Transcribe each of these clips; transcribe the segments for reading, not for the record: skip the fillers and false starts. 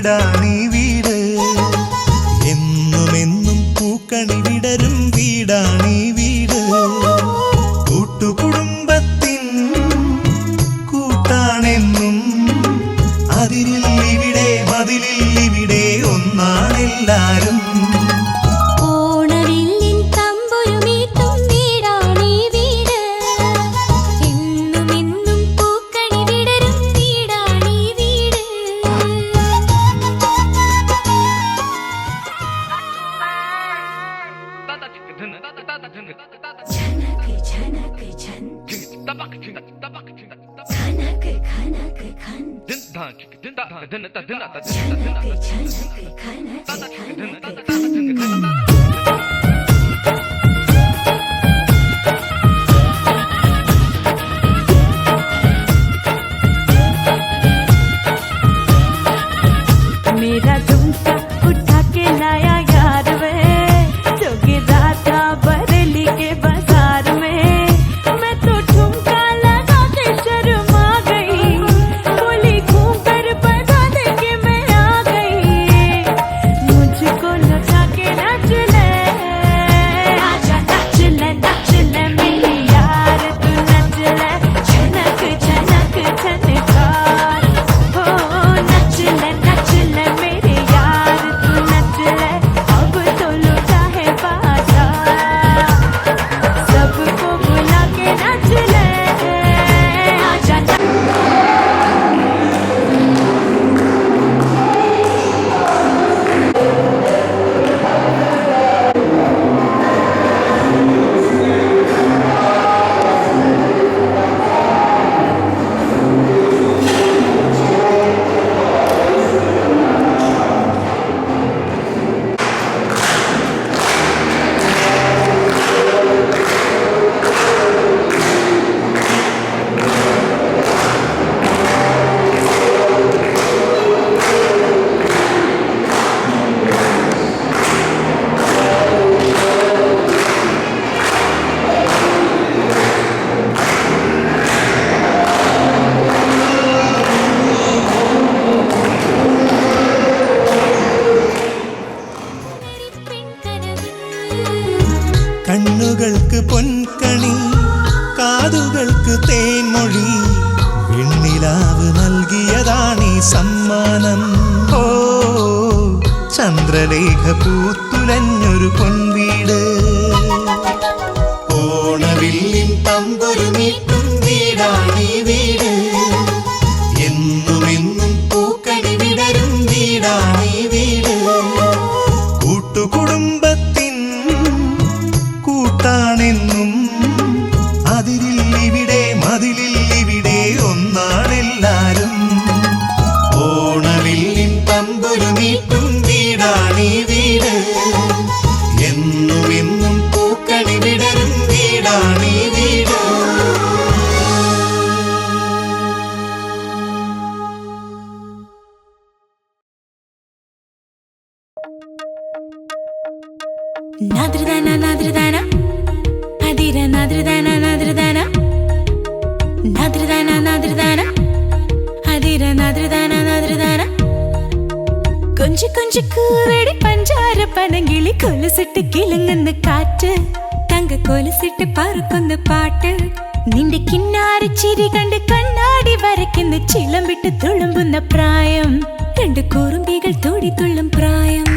വീടാണീ വീട്. എന്നുമെന്നും പൂക്കണി വിടരും വീടാണീ വീട്. കൂട്ടുകുടുംബത്തിൻ കൂട്ടാണെന്നും അതിരില്ലിവിടെ മതിലില്ലിവിടെ ഒന്നാണെല്ലാരും. मेरा झुमका उठा के लाया यार वे, जो गिरा था बरेली के बाजार में। मैं तो झुमका लगा के शर्मा गई, बोली घूम कर बता दे के मैं आ गई। मुझको लगा के नाच ले, आजा नाच ले मेरी यार, तू नाच ले झनक झनक झनकार। हो नाच ले मेरे यार, तू नच ले अब तो लुटा है बाजार। सबको बुला के नच ले, आजा കണ്ണുകൾക്ക് പൊൻകണി, കാതുകൾക്ക് തേൻമൊഴി, വെണ്ണിലാവ് നൽകിയതാണീ സമ്മാനം. ഓ ചന്ദ്രലേഖ പൂത്തുലഞ്ഞൊരു പൊൻവീട്. ഓണവില്ലിൻ തമ്പൊരു നീട്ടും വീടാണീ വീട്. എന്നുമെന്നും പൂക്കണി വിടരും വീടാണീ വീട്. കൂട്ടുകുടുംബത്തിൻ കൂട്ടാണെന്നും അതിരില്ലിവിടെ മതിലില്ലിവിടെ ഒന്നാണെല്ലാരും. ഓണവില്ലിൻ തമ്പൊരു നീട്ടും വീടാണീ വീട്. എന്നുമെന്നും പൂക്കണി വിടരും വീടാണീ വീട്. നാദ്രദാന നാദ്രദാന അതിര നാദ്രദാന നാദ്രദാന നാദ്രദാന നാദ്രദാന അതിര നാദ്രദാന നാദ്രദാന. കൊഞ്ചി കൊഞ്ചി കൂവടി പഞ്ചാര പനങ്കിളി കൊലുസിട്ട് കിളുങ്ങുന്ന കാറ്റ്, തങ്ക കൊലുസിട്ട് പറക്കുന്ന പാട്ട്. നിന്റെ കിന്നാരി ചിരി കണ്ട് കണ്ണാടി വരയ്ക്കുന്ന ചിലമ്പിട്ട് തുളുമ്പുന്ന പ്രായം, രണ്ട് കുറുമ്പികൾ തോടി തുള്ളും പ്രായം.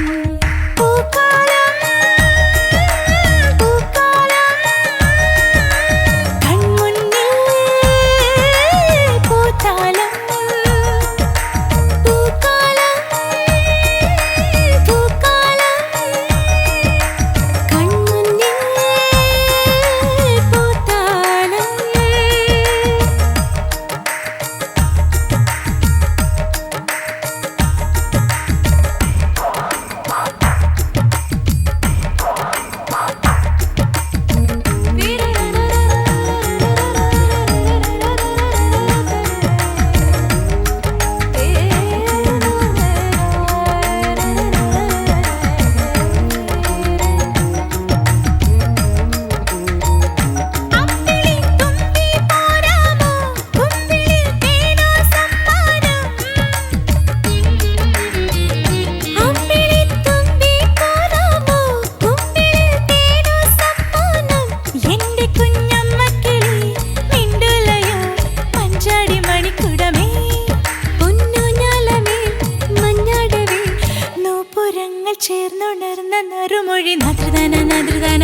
മൊഴി നാതൃദാന നാതൃദാന